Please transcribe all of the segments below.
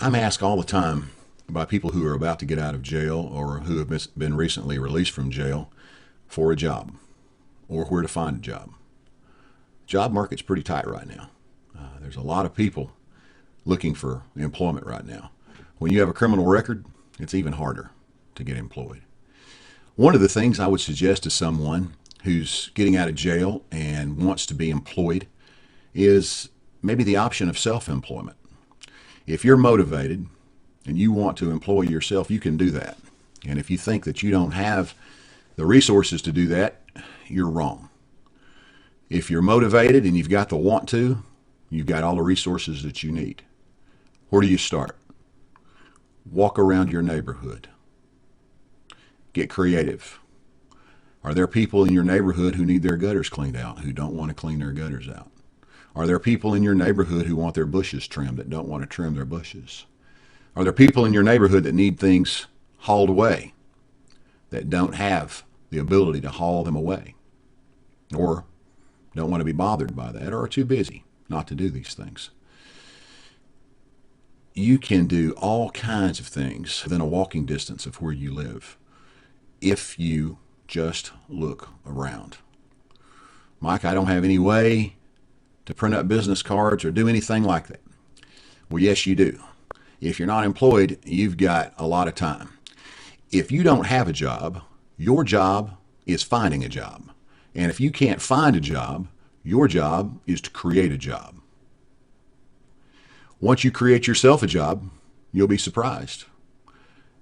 I'm asked all the time by people who are about to get out of jail or who have been recently released from jail for a job or where to find a job. Job market's pretty tight right now. There's a lot of people looking for employment right now. When you have a criminal record, it's even harder to get employed. One of the things I would suggest to someone who's getting out of jail and wants to be employed is maybe the option of self-employment. If you're motivated and you want to employ yourself, you can do that. And if you think that you don't have the resources to do that, you're wrong. If you're motivated and you've got the want to, you've got all the resources that you need. Where do you start? Walk around your neighborhood. Get creative. Are there people in your neighborhood who need their gutters cleaned out, who don't want to clean their gutters out? Are there people in your neighborhood who want their bushes trimmed that don't want to trim their bushes? Are there people in your neighborhood that need things hauled away that don't have the ability to haul them away or don't want to be bothered by that or are too busy not to do these things? You can do all kinds of things within a walking distance of where you live if you just look around. Mike, I don't have any way to print up business cards or do anything like that. Well, yes, you do. If you're not employed, you've got a lot of time. If you don't have a job, your job is finding a job. And if you can't find a job, your job is to create a job. Once you create yourself a job, you'll be surprised.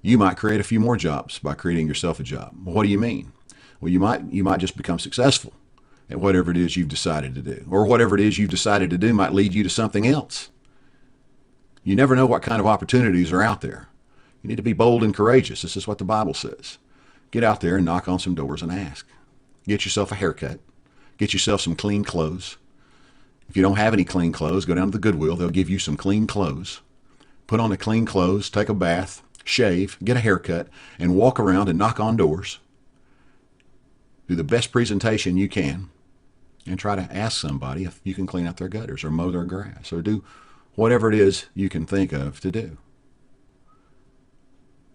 You might create a few more jobs by creating yourself a job. Well, what do you mean? Well, you might just become successful at whatever it is you've decided to do. Or whatever it is you've decided to do might lead you to something else. You never know what kind of opportunities are out there. You need to be bold and courageous. This is what the Bible says. Get out there and knock on some doors and ask. Get yourself a haircut. Get yourself some clean clothes. If you don't have any clean clothes, go down to the Goodwill. They'll give you some clean clothes. Put on the clean clothes, take a bath, shave, get a haircut, and walk around and knock on doors. Do the best presentation you can and try to ask somebody if you can clean out their gutters or mow their grass or do whatever it is you can think of to do.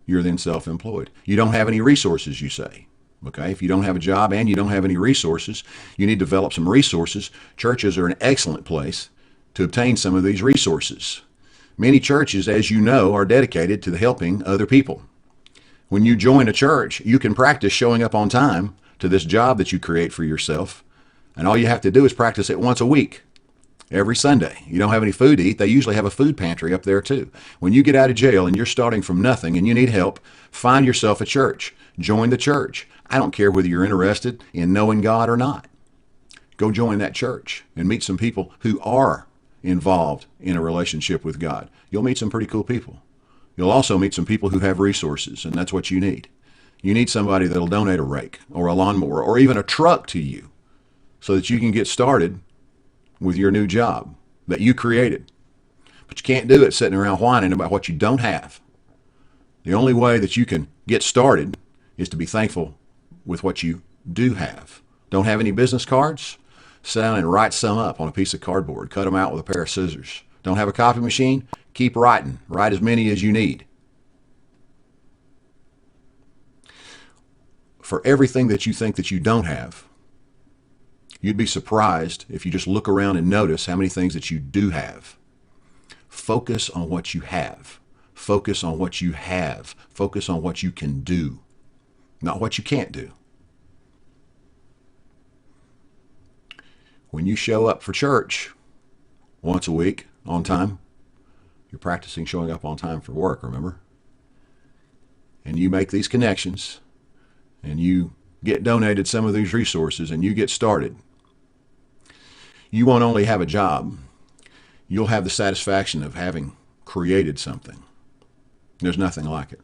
You're then self-employed. You don't have any resources, you say. Okay, if you don't have a job and you don't have any resources, you need to develop some resources. Churches are an excellent place to obtain some of these resources. Many churches, as you know, are dedicated to helping other people. When you join a church, you can practice showing up on time to this job that you create for yourself, and all you have to do is practice it once a week, every Sunday. You don't have any food to eat, they usually have a food pantry up there too. When you get out of jail and you're starting from nothing and you need help, find yourself a church. Join the church. I don't care whether you're interested in knowing God or not. Go join that church and meet some people who are involved in a relationship with God. You'll meet some pretty cool people. You'll also meet some people who have resources, and that's what you need. You need somebody that'll donate a rake or a lawnmower or even a truck to you so that you can get started with your new job that you created. But you can't do it sitting around whining about what you don't have. The only way that you can get started is to be thankful with what you do have. Don't have any business cards? Sit down and write some up on a piece of cardboard. Cut them out with a pair of scissors. Don't have a copy machine? Keep writing. Write as many as you need. For everything that you think that you don't have, you'd be surprised if you just look around and notice how many things that you do have. Focus on what you have. Focus on what you have. Focus on what you can do, not what you can't do. When you show up for church once a week on time, you're practicing showing up on time for work, remember? And you make these connections and you get donated some of these resources and you get started. You won't only have a job, you'll have the satisfaction of having created something. There's nothing like it.